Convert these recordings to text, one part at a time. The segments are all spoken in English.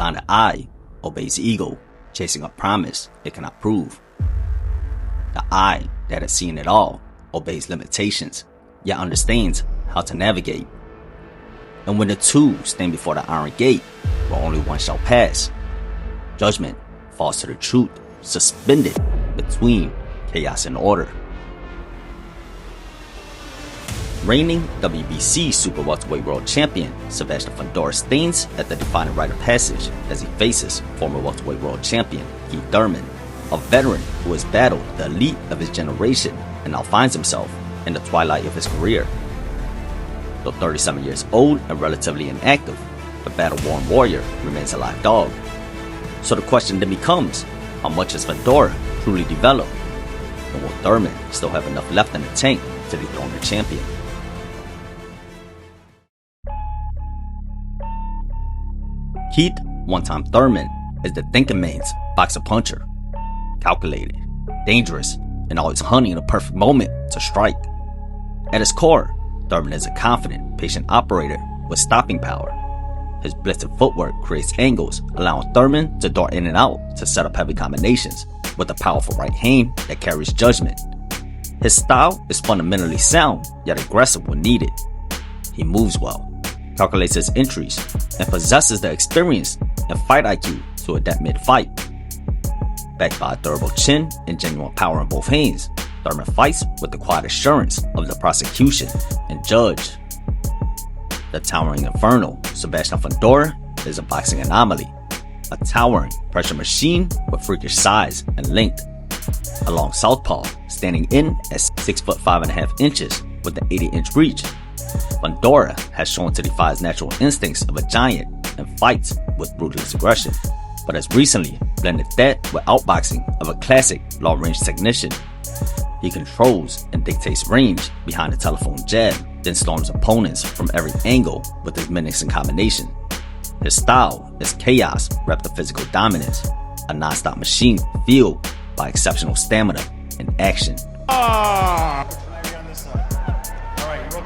blinded eye obeys ego, chasing a promise it cannot prove. The eye that has seen it all obeys limitations, yet understands how to navigate. And when the two stand before the iron gate, where only one shall pass, judgment falls to the truth, suspended between chaos and order. Reigning WBC Super Welterweight World Champion Sebastian Fundora stands at the defining rite of passage as he faces former Welterweight World Champion Keith Thurman, a veteran who has battled the elite of his generation and now finds himself in the twilight of his career. Though 37 years old and relatively inactive, the battle-worn warrior remains a live dog. So the question then becomes, how much has Fundora truly developed? And will Thurman still have enough left in the tank to dethrone the champion? Keith one-time Thurman is the thinking man's boxer puncher. Calculated, dangerous, and always hunting the perfect moment to strike. At his core, Thurman is a confident, patient operator with stopping power. His blitzed footwork creates angles, allowing Thurman to dart in and out to set up heavy combinations with a powerful right hand that carries judgment. His style is fundamentally sound, yet aggressive when needed. He moves well, calculates his entries, and possesses the experience and fight IQ to adapt mid-fight. Backed by a durable chin and genuine power in both hands, Thurman fights with the quiet assurance of the prosecution and judge. The towering inferno, Sebastian Fundora, is a boxing anomaly, a towering pressure machine with freakish size and length. A long southpaw, standing in at 6 foot 5.5 inches with an 80-inch reach, Fundora has shown to defy his natural instincts of a giant and fights with ruthless aggression, but has recently blended that with outboxing of a classic long-range technician. He controls and dictates range behind the telephone jab, then storms opponents from every angle with his menacing combination. His style is chaos wrapped in physical dominance, a non-stop machine fueled by exceptional stamina and action.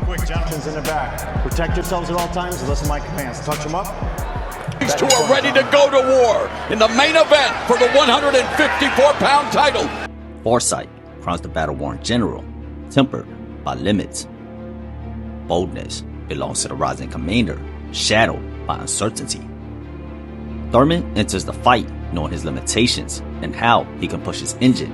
Quick, Jonathan's in the back. Protect yourselves at all times and listen to my commands. Touch them up. These two are ready to go to war in the main event for the 154-pound title. Foresight crowns the battle-worn general, tempered by limits. Boldness belongs to the rising commander, shadowed by uncertainty. Thurman enters the fight knowing his limitations and how he can push his engine.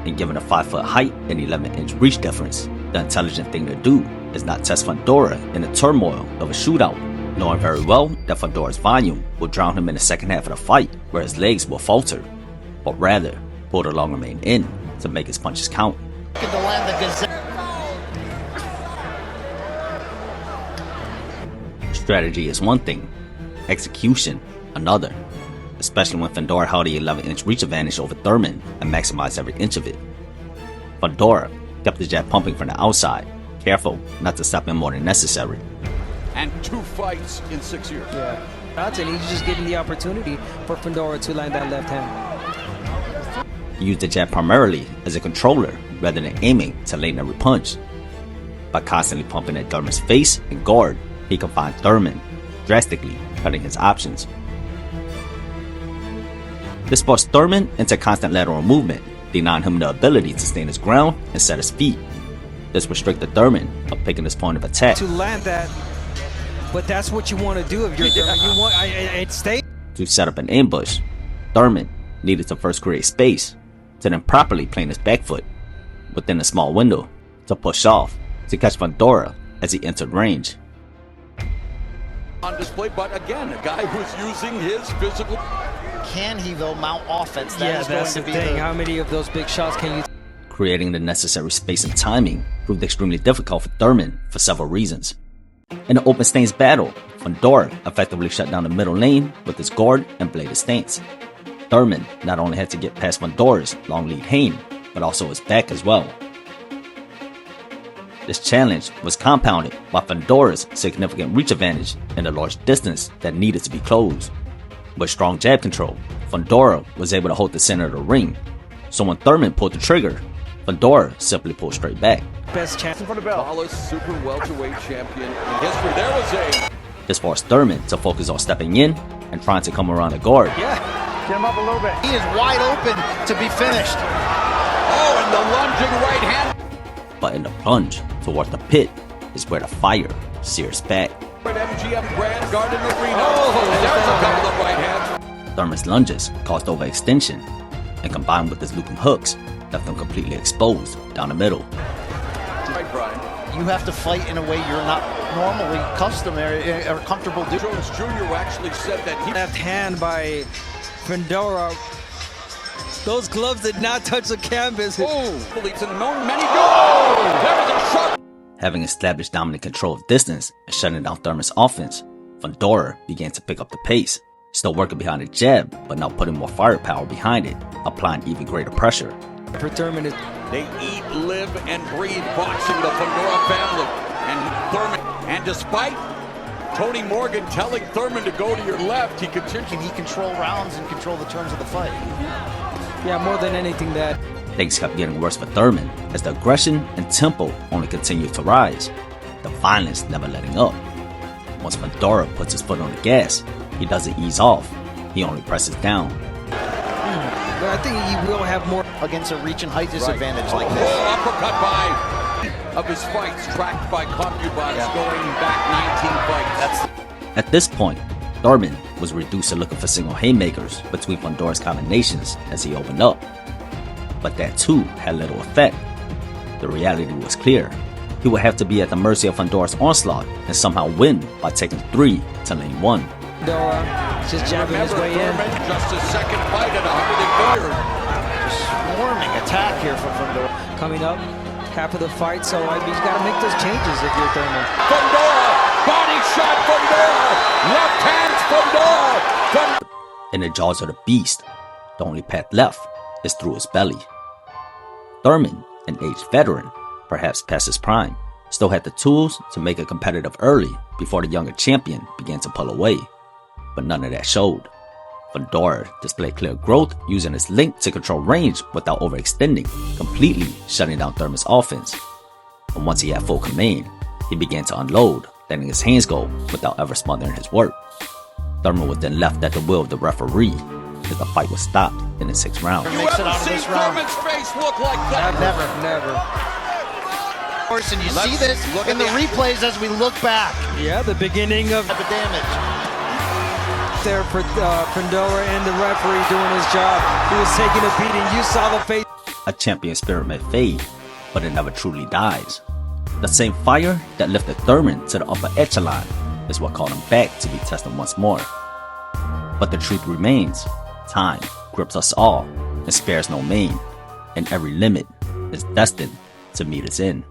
And given a 5-foot height and 11-inch reach difference, the intelligent thing to do is not test Fundora in the turmoil of a shootout, knowing very well that Fundora's volume will drown him in the second half of the fight where his legs will falter, but rather pull the longer main in to make his punches count. Strategy is one thing, execution another, especially when Fundora held the 11-inch reach advantage over Thurman and maximized every inch of it. Fundora kept the jab pumping from the outside, careful not to stop him more than necessary. And 2 fights in 6 years. Yeah, that's it. He's just giving the opportunity for Fundora to land that left hand. He used the jab primarily as a controller rather than aiming to land every punch. By constantly pumping at Thurman's face and guard, he confined Thurman, drastically cutting his options. This forced Thurman into constant lateral movement, denying him the ability to stand his ground and set his feet. This restricted Thurman from picking his point of attack. To land that, but that's what you want to do if you're Thurman. You want it stay. To set up an ambush, Thurman needed to first create space, to then properly plant his back foot within a small window, to push off, to catch Fundora as he entered range. On display, but again, a guy who's using his physical. Can he, though, mount offense? That's the thing. How many of those big shots can you? Creating the necessary space and timing proved extremely difficult for Thurman for several reasons. In the open stance battle, Fundora effectively shut down the middle lane with his guard and bladed stance. Thurman not only had to get past Fundora's long lead hand, but also his back as well. This challenge was compounded by Fundora's significant reach advantage and the large distance that needed to be closed. With strong jab control, Fundora was able to hold the center of the ring, so when Thurman pulled the trigger, Fundora simply pulled straight back. Best chance for the belt. Tallest super welterweight champion in history. There was a. This forced Thurman to focus on stepping in and trying to come around the guard. Yeah. Get him up a little bit. He is wide open to be finished. Oh, and the lunging right hand. But in the plunge toward the pit is where the fire sears back. At MGM Grand Garden Arena. Oh, there's a couple of right hands. Thurman's lunges caused overextension, and combined with his looping hooks, left him completely exposed down the middle. Right, Brian. You have to fight in a way you're not normally customary or comfortable doing. Jones Jr. actually said that he Left hand by Fundora. Those gloves did not touch the canvas. believes in many go. There was a shot. Having established dominant control of distance and shutting down Thurman's offense, Fundora began to pick up the pace, still working behind the jab, but now putting more firepower behind it, applying even greater pressure. For Thurman, They eat, live, and breathe boxing, the Fundora family. And Thurman, and despite Tony Morgan telling Thurman to go to your left, he continued. Can he control rounds and control the terms of the fight? yeah, more than anything that. Things kept getting worse for Thurman as the aggression and tempo only continued to rise, the violence never letting up. Once Fundora puts his foot on the gas, he doesn't ease off, he only presses down. But I think he will have more. Against a reach and height disadvantage like this. Oh, uppercut by of his fights, tracked by concubines, going back 19 fights. At this point, Thurman was reduced to looking for single haymakers between Fundora's combinations as he opened up. But that too had little effect. The reality was clear. He would have to be at the mercy of Fundora's onslaught and somehow win by taking 3 to lane 1. Fundora just jabbing his way in. Thurman, just his second fight at 100. Swarming attack here from Fundora. Coming up, half of the fight, so I mean, you got to make those changes if you're Thurman. Fundora, body shot, Fundora, left hands, Fundora. In the jaws of the beast, the only path left is through his belly. Thurman, an aged veteran, perhaps past his prime, still had the tools to make it competitive early before the younger champion began to pull away. But none of that showed. Fundora displayed clear growth using his length to control range without overextending, completely shutting down Thurman's offense. And once he had full command, he began to unload, letting his hands go without ever smothering his work. Thurman was then left at the will of the referee as the fight was stopped in the 6th round. You Makes it ever out of seen this round. Thurman's face look like that? Never. Of course, and you Let's see this look in at the the- replays as we look back Yeah, the beginning of at the damage. there for Fundora and the referee doing his job. He was taking a beating. You saw the face. A champion spirit may fade, but it never truly dies. The same fire that lifted Thurman to the upper echelon is what called him back to be tested once more. But the truth remains, time grips us all and spares no main, and every limit is destined to meet its end.